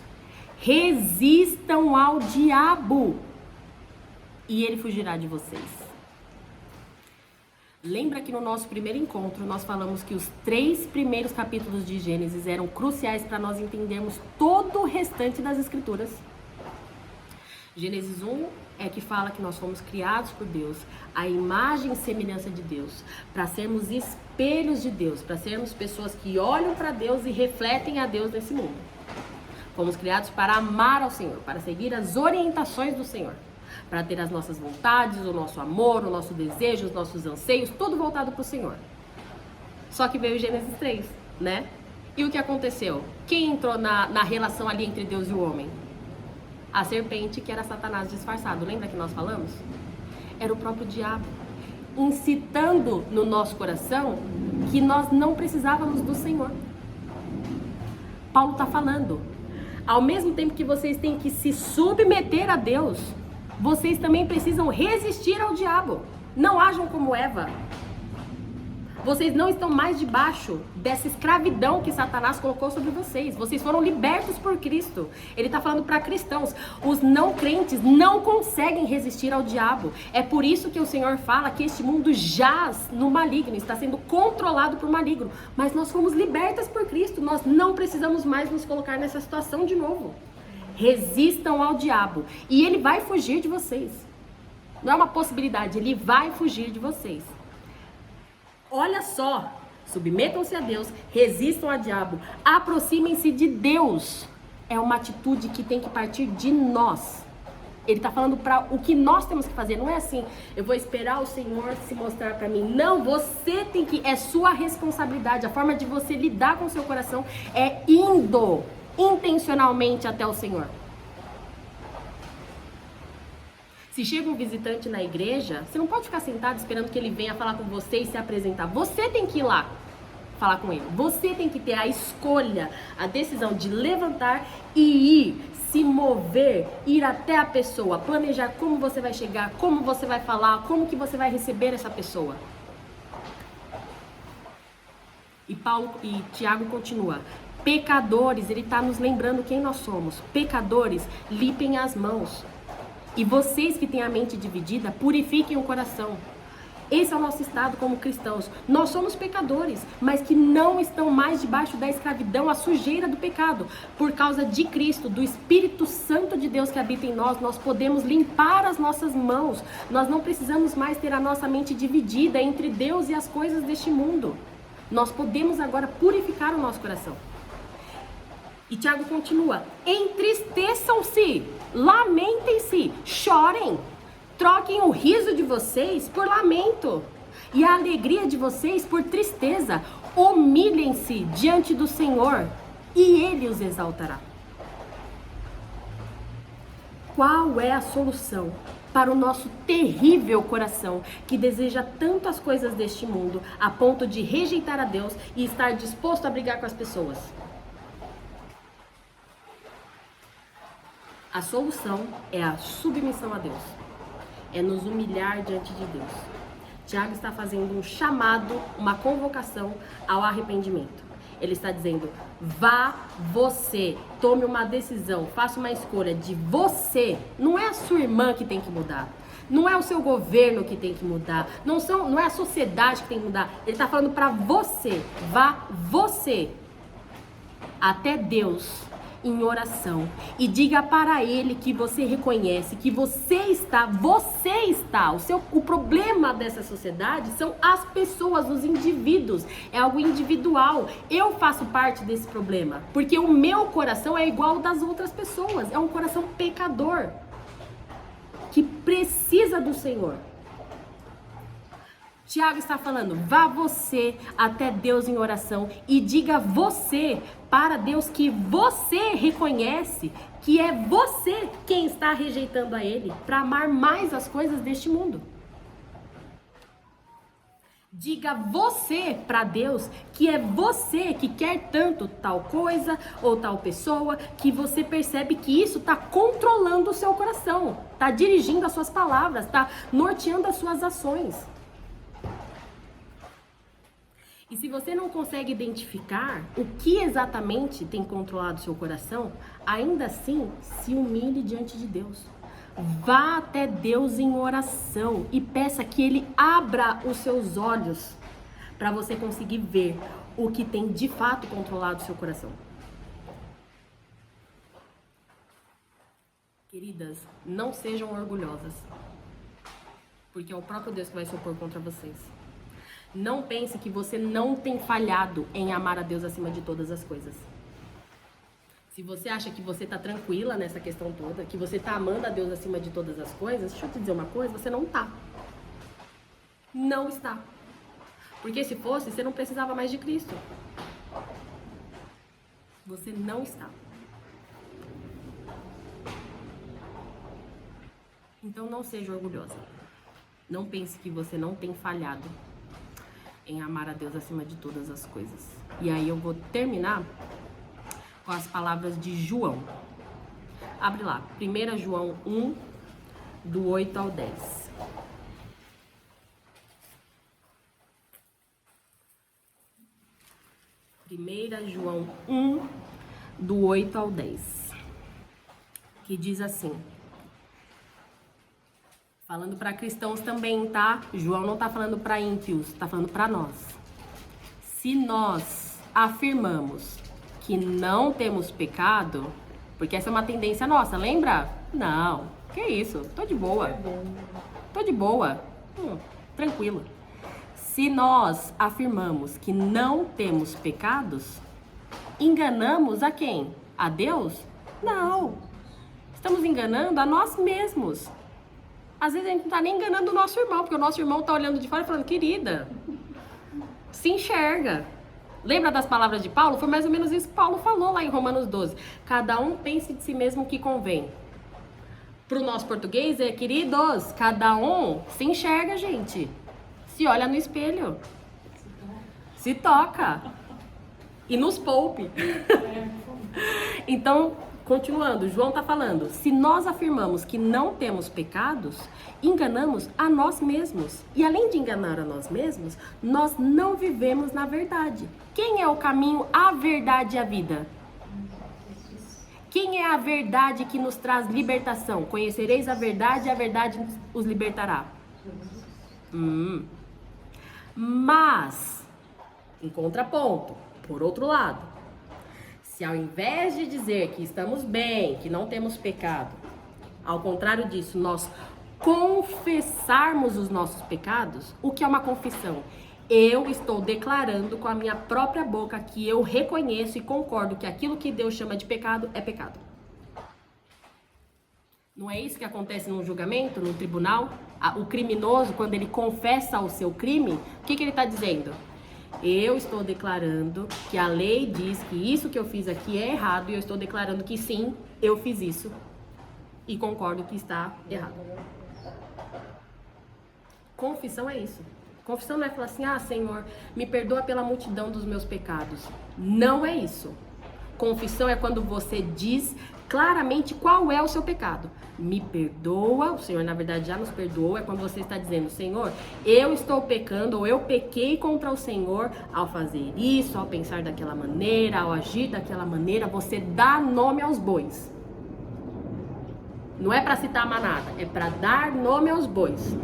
Resistam ao diabo e ele fugirá de vocês. Lembra que no nosso primeiro encontro nós falamos que os 3 primeiros capítulos de Gênesis eram cruciais para nós entendermos todo o restante das Escrituras. Gênesis 1 é que fala que nós fomos criados por Deus, a imagem e semelhança de Deus, para sermos espelhos de Deus, para sermos pessoas que olham para Deus e refletem a Deus nesse mundo. Fomos criados para amar ao Senhor, para seguir as orientações do Senhor, para ter as nossas vontades, o nosso amor, o nosso desejo, os nossos anseios, tudo voltado para o Senhor. Só que veio Gênesis 3, né? E o que aconteceu? Quem entrou na relação ali entre Deus e o homem? A serpente, que era Satanás disfarçado. Lembra que nós falamos? Era o próprio diabo, incitando no nosso coração que nós não precisávamos do Senhor. Paulo está falando, ao mesmo tempo que vocês têm que se submeter a Deus, vocês também precisam resistir ao diabo. Não ajam como Eva. Vocês não estão mais debaixo dessa escravidão que Satanás colocou sobre vocês. Vocês foram libertos por Cristo. Ele está falando para cristãos. Os não crentes não conseguem resistir ao diabo. É por isso que o Senhor fala que este mundo jaz no maligno, está sendo controlado por maligno. Mas nós fomos libertas por Cristo. Nós não precisamos mais nos colocar nessa situação de novo. Resistam ao diabo e ele vai fugir de vocês. Não é uma possibilidade, ele vai fugir de vocês. Olha só, submetam-se a Deus, resistam ao diabo, aproximem-se de Deus. É uma atitude que tem que partir de nós. Ele está falando para o que nós temos que fazer. Não é assim, eu vou esperar o Senhor se mostrar para mim. Não, você tem que, é sua responsabilidade. A forma de você lidar com o seu coração é indo intencionalmente até o Senhor. Se chega um visitante na igreja, você não pode ficar sentado esperando que ele venha falar com você e se apresentar. Você tem que ir lá falar com ele. Você tem que ter a escolha, a decisão de levantar e ir, se mover, ir até a pessoa, planejar como você vai chegar, como você vai falar, como que você vai receber essa pessoa. E Tiago continua. Pecadores, ele está nos lembrando quem nós somos. Pecadores, limpem as mãos. E vocês que têm a mente dividida, purifiquem o coração. Esse é o nosso estado como cristãos. Nós somos pecadores, mas que não estão mais debaixo da escravidão, a sujeira do pecado. Por causa de Cristo, do Espírito Santo de Deus que habita em nós, nós podemos limpar as nossas mãos. Nós não precisamos mais ter a nossa mente dividida entre Deus e as coisas deste mundo. Nós podemos agora purificar o nosso coração. E Tiago continua, entristeçam-se, lamentem-se, chorem, troquem o riso de vocês por lamento e a alegria de vocês por tristeza, humilhem-se diante do Senhor e Ele os exaltará. Qual é a solução para o nosso terrível coração que deseja tanto as coisas deste mundo a ponto de rejeitar a Deus e estar disposto a brigar com as pessoas? A solução é a submissão a Deus. É nos humilhar diante de Deus. Tiago está fazendo um chamado, uma convocação ao arrependimento. Ele está dizendo, vá você, tome uma decisão, faça uma escolha de você. Não é a sua irmã que tem que mudar. Não é o seu governo que tem que mudar. Não é a sociedade que tem que mudar. Ele está falando para você. Vá você até Deus em oração e diga para Ele que você reconhece que você está, o problema dessa sociedade são as pessoas, os indivíduos, é algo individual. Eu faço parte desse problema, porque o meu coração é igual ao das outras pessoas, é um coração pecador, que precisa do Senhor. Tiago está falando, vá você até Deus em oração e diga você para Deus que você reconhece que é você quem está rejeitando a Ele para amar mais as coisas deste mundo. Diga você para Deus que é você que quer tanto tal coisa ou tal pessoa, que você percebe que isso está controlando o seu coração, está dirigindo as suas palavras, está norteando as suas ações. E se você não consegue identificar o que exatamente tem controlado seu coração, ainda assim, se humilhe diante de Deus. Vá até Deus em oração e peça que Ele abra os seus olhos para você conseguir ver o que tem de fato controlado seu coração. Queridas, não sejam orgulhosas, porque é o próprio Deus que vai se opor contra vocês. Não pense que você não tem falhado em amar a Deus acima de todas as coisas. Se você acha que você tá tranquila nessa questão toda, que você tá amando a Deus acima de todas as coisas, deixa eu te dizer uma coisa, você não tá. Não está. Porque se fosse, você não precisava mais de Cristo. Você não está. Então não seja orgulhosa. Não pense que você não tem falhado em amar a Deus acima de todas as coisas. E aí eu vou terminar com as palavras de João. Abre lá, 1 João 1, do 8 ao 10. João 1, do 8 ao 10. Que diz assim... Falando para cristãos também, tá? João não tá falando para ímpios, tá falando para nós. Se nós afirmamos que não temos pecado, porque essa é uma tendência nossa, lembra? Não, que isso, tô de boa. Tô de boa, tranquilo. Se nós afirmamos que não temos pecados, enganamos a quem? A Deus? Não. Estamos enganando a nós mesmos. Às vezes a gente não tá nem enganando o nosso irmão, porque o nosso irmão tá olhando de fora e falando, querida, se enxerga. Lembra das palavras de Paulo? Foi mais ou menos isso que Paulo falou lá em Romanos 12. Cada um pense de si mesmo o que convém. Pro nosso português é, queridos, cada um se enxerga, gente. Se olha no espelho. Se toca. E nos poupe. Então... Continuando, João está falando, se nós afirmamos que não temos pecados, enganamos a nós mesmos. E além de enganar a nós mesmos, nós não vivemos na verdade. Quem é o caminho, a verdade e a vida? Quem é a verdade que nos traz libertação? Conhecereis a verdade e a verdade os libertará. Mas, em contraponto, por outro lado, se ao invés de dizer que estamos bem, que não temos pecado, ao contrário disso, nós confessarmos os nossos pecados, o que é uma confissão? Eu estou declarando com a minha própria boca que eu reconheço e concordo que aquilo que Deus chama de pecado é pecado. Não é isso que acontece num julgamento, num tribunal? O criminoso, quando ele confessa o seu crime, o que ele está dizendo? Eu estou declarando que a lei diz que isso que eu fiz aqui é errado e eu estou declarando que sim, eu fiz isso e concordo que está errado. Confissão é isso. Confissão não é falar assim, Senhor, me perdoa pela multidão dos meus pecados. Não é isso. Confissão é quando você diz claramente qual é o seu pecado. Me perdoa, o Senhor na verdade já nos perdoou, é quando você está dizendo, Senhor, eu estou pecando ou eu pequei contra o Senhor ao fazer isso, ao pensar daquela maneira, ao agir daquela maneira, você dá nome aos bois. Não é para citar a manada, é para dar nome aos bois.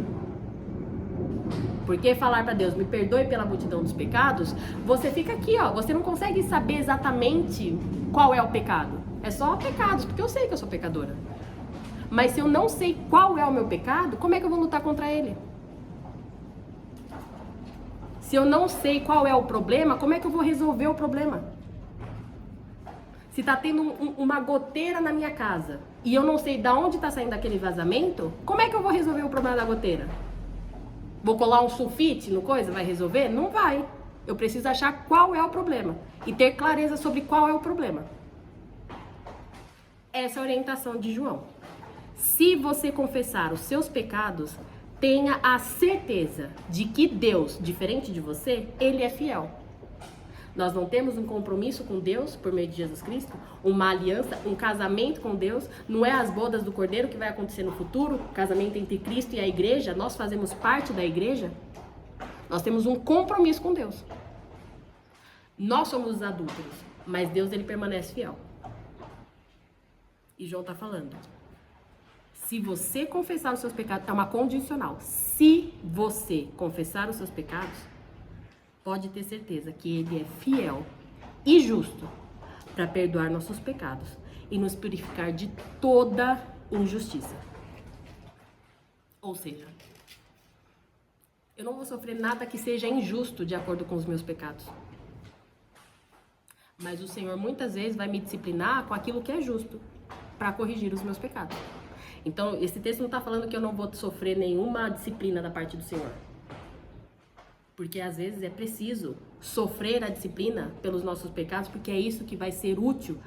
Porque falar para Deus, me perdoe pela multidão dos pecados, você fica aqui, você não consegue saber exatamente qual é o pecado. É só pecados, porque eu sei que eu sou pecadora. Mas se eu não sei qual é o meu pecado, como é que eu vou lutar contra ele? Se eu não sei qual é o problema, como é que eu vou resolver o problema? Se tá tendo uma goteira na minha casa e eu não sei de onde tá saindo aquele vazamento, como é que eu vou resolver o problema da goteira? Vou colar um sulfite no coisa? Vai resolver? Não vai. Eu preciso achar qual é o problema e ter clareza sobre qual é o problema. Essa é a orientação de João. Se você confessar os seus pecados, tenha a certeza de que Deus, diferente de você, Ele é fiel. Nós não temos um compromisso com Deus por meio de Jesus Cristo, uma aliança, um casamento com Deus, não é as bodas do Cordeiro que vai acontecer no futuro, o casamento entre Cristo e a igreja, nós fazemos parte da igreja. Nós temos um compromisso com Deus. Nós somos os adúlteros, mas Deus ele permanece fiel. E João está falando, se você confessar os seus pecados, é uma condicional, se você confessar os seus pecados, pode ter certeza que Ele é fiel e justo para perdoar nossos pecados e nos purificar de toda injustiça. Ou seja, eu não vou sofrer nada que seja injusto de acordo com os meus pecados. Mas o Senhor muitas vezes vai me disciplinar com aquilo que é justo, para corrigir os meus pecados. Então, esse texto não está falando que eu não vou sofrer nenhuma disciplina da parte do Senhor. Porque às vezes é preciso sofrer a disciplina pelos nossos pecados, porque é isso que vai ser útil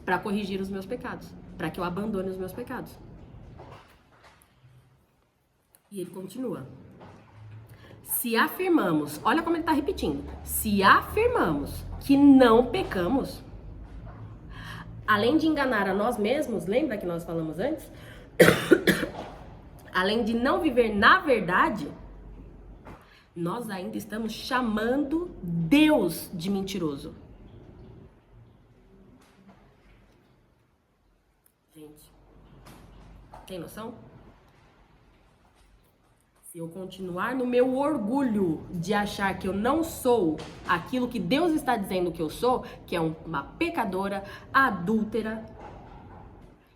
para corrigir os meus pecados, para que eu abandone os meus pecados. E ele continua. Se afirmamos, olha como ele está repetindo, se afirmamos que não pecamos, além de enganar a nós mesmos, lembra que nós falamos antes? Além de não viver na verdade, nós ainda estamos chamando Deus de mentiroso. Gente, tem noção? Se eu continuar no meu orgulho de achar que eu não sou aquilo que Deus está dizendo que eu sou, que é uma pecadora, adúltera,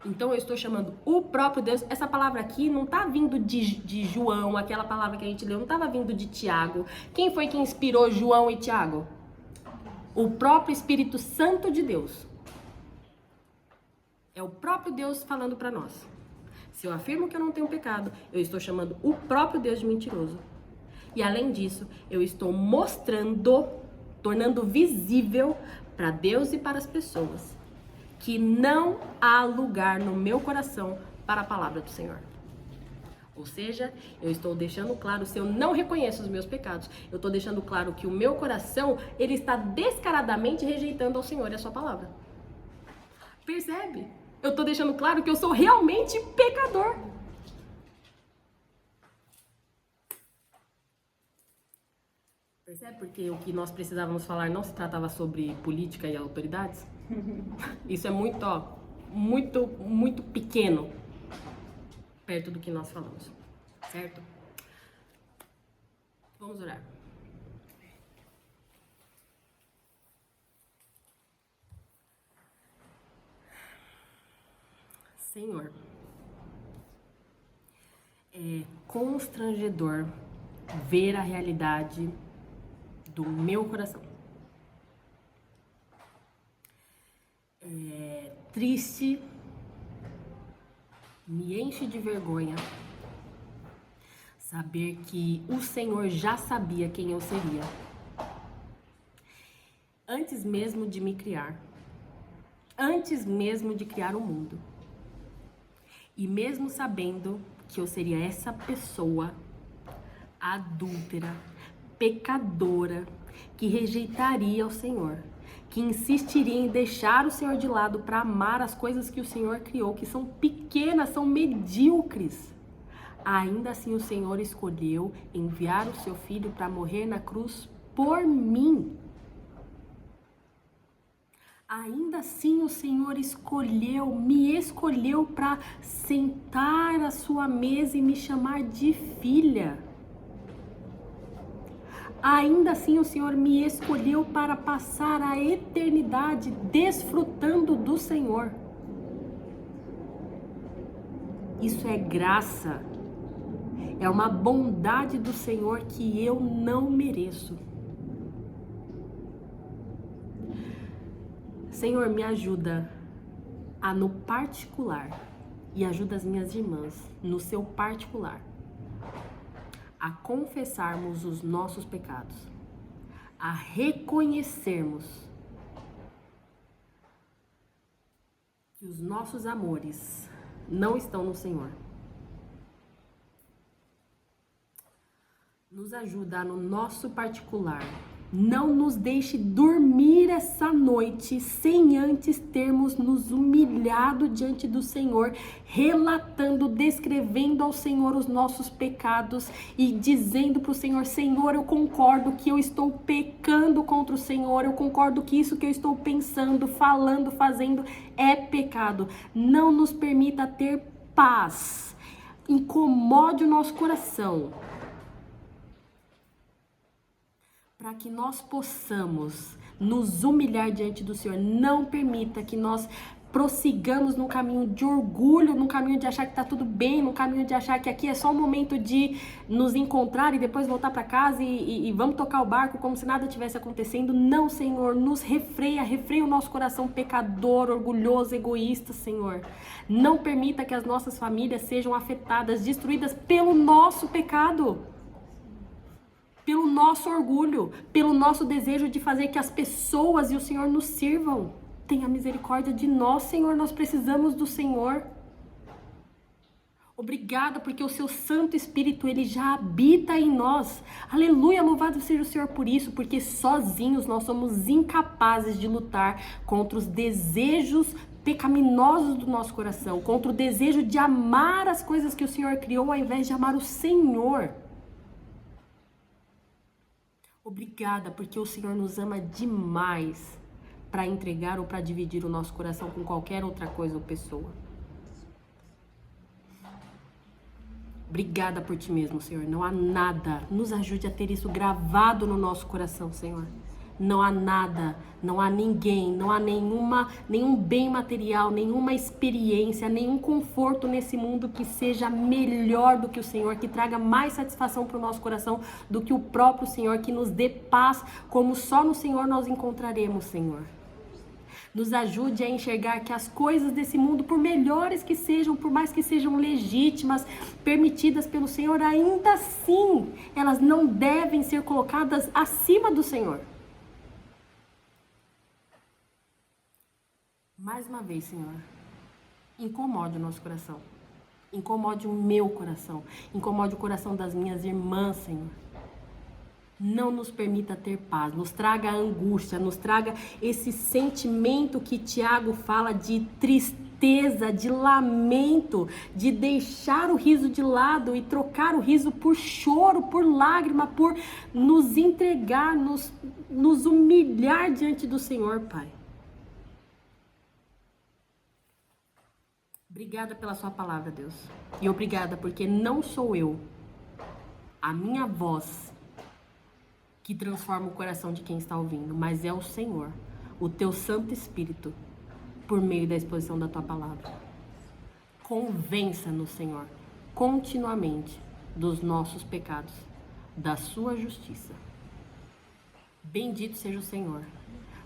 então eu estou chamando o próprio Deus. Essa palavra aqui não está vindo de João, aquela palavra que a gente leu, não estava vindo de Tiago. Quem foi que inspirou João e Tiago? O próprio Espírito Santo de Deus. É o próprio Deus falando para nós. Se eu afirmo que eu não tenho pecado, eu estou chamando o próprio Deus de mentiroso. E além disso, eu estou mostrando, tornando visível para Deus e para as pessoas que não há lugar no meu coração para a palavra do Senhor. Ou seja, eu estou deixando claro, se eu não reconheço os meus pecados, eu estou deixando claro que o meu coração, ele está descaradamente rejeitando ao Senhor e a sua palavra. Percebe? Eu estou deixando claro que eu sou realmente pecador. Percebe? Porque o que nós precisávamos falar não se tratava sobre política e autoridades. Isso é muito pequeno perto do que nós falamos, certo? Vamos orar. Senhor, é constrangedor ver a realidade do meu coração. É triste, me enche de vergonha saber que o Senhor já sabia quem eu seria, antes mesmo de me criar, antes mesmo de criar o mundo. E mesmo sabendo que eu seria essa pessoa adúltera, pecadora, que rejeitaria o Senhor, que insistiria em deixar o Senhor de lado para amar as coisas que o Senhor criou, que são pequenas, são medíocres. Ainda assim o Senhor escolheu enviar o seu Filho para morrer na cruz por mim. Ainda assim o Senhor me escolheu para sentar à sua mesa e me chamar de filha. Ainda assim o Senhor me escolheu para passar a eternidade desfrutando do Senhor. Isso é graça. É uma bondade do Senhor que eu não mereço. Senhor, me ajuda a no particular, e ajuda as minhas irmãs no seu particular, a confessarmos os nossos pecados, a reconhecermos que os nossos amores não estão no Senhor. Nos ajuda no nosso particular. Não nos deixe dormir essa noite sem antes termos nos humilhado diante do Senhor, relatando, descrevendo ao Senhor os nossos pecados e dizendo para o Senhor: Senhor, eu concordo que eu estou pecando contra o Senhor, eu concordo que isso que eu estou pensando, falando, fazendo é pecado. Não nos permita ter paz, incomode o nosso coração, para que nós possamos nos humilhar diante do Senhor. Não permita que nós prossigamos num caminho de orgulho, num caminho de achar que tá tudo bem, num caminho de achar que aqui é só um momento de nos encontrar e depois voltar para casa e vamos tocar o barco como se nada tivesse acontecendo. Não, Senhor, nos refreia o nosso coração pecador, orgulhoso, egoísta, Senhor. Não permita que as nossas famílias sejam afetadas, destruídas pelo nosso pecado, pelo nosso orgulho, pelo nosso desejo de fazer que as pessoas e o Senhor nos sirvam. Tenha misericórdia de nós, Senhor, nós precisamos do Senhor. Obrigada porque o seu Santo Espírito, ele já habita em nós. Aleluia, louvado seja o Senhor por isso, porque sozinhos nós somos incapazes de lutar contra os desejos pecaminosos do nosso coração, contra o desejo de amar as coisas que o Senhor criou ao invés de amar o Senhor. Obrigada porque o Senhor nos ama demais para entregar ou para dividir o nosso coração com qualquer outra coisa ou pessoa. Obrigada por ti mesmo, Senhor. Não há nada, nos ajude a ter isso gravado no nosso coração, Senhor. Não há nada, não há ninguém, não há nenhum bem material, nenhuma experiência, nenhum conforto nesse mundo que seja melhor do que o Senhor, que traga mais satisfação para o nosso coração do que o próprio Senhor, que nos dê paz, como só no Senhor nós encontraremos, Senhor. Nos ajude a enxergar que as coisas desse mundo, por melhores que sejam, por mais que sejam legítimas, permitidas pelo Senhor, ainda assim, elas não devem ser colocadas acima do Senhor. Mais uma vez, Senhor, incomode o nosso coração. Incomode o meu coração. Incomode o coração das minhas irmãs, Senhor. Não nos permita ter paz, nos traga angústia, nos traga esse sentimento que Tiago fala de tristeza, de lamento, de deixar o riso de lado e trocar o riso por choro, por lágrima, por nos entregar, nos humilhar diante do Senhor, Pai. Obrigada pela sua palavra, Deus. E obrigada porque não sou eu, a minha voz, que transforma o coração de quem está ouvindo, mas é o Senhor, o teu Santo Espírito, por meio da exposição da tua palavra. Convença-nos, Senhor, continuamente dos nossos pecados, da sua justiça. Bendito seja o Senhor,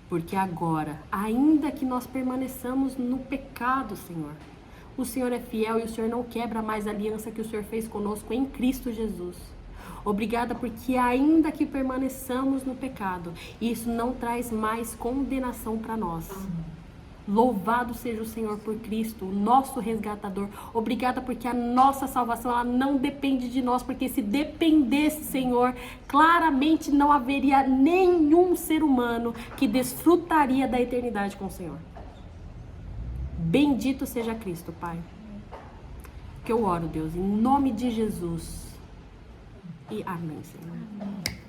porque agora, ainda que nós permaneçamos no pecado, Senhor, o Senhor é fiel e o Senhor não quebra mais a aliança que o Senhor fez conosco em Cristo Jesus. Obrigada porque ainda que permaneçamos no pecado, isso não traz mais condenação para nós. Louvado seja o Senhor por Cristo, o nosso resgatador. Obrigada porque a nossa salvação ela não depende de nós, porque se dependesse, Senhor, claramente não haveria nenhum ser humano que desfrutaria da eternidade com o Senhor. Bendito seja Cristo, Pai. Que eu oro, Deus, em nome de Jesus. E amém, Senhor.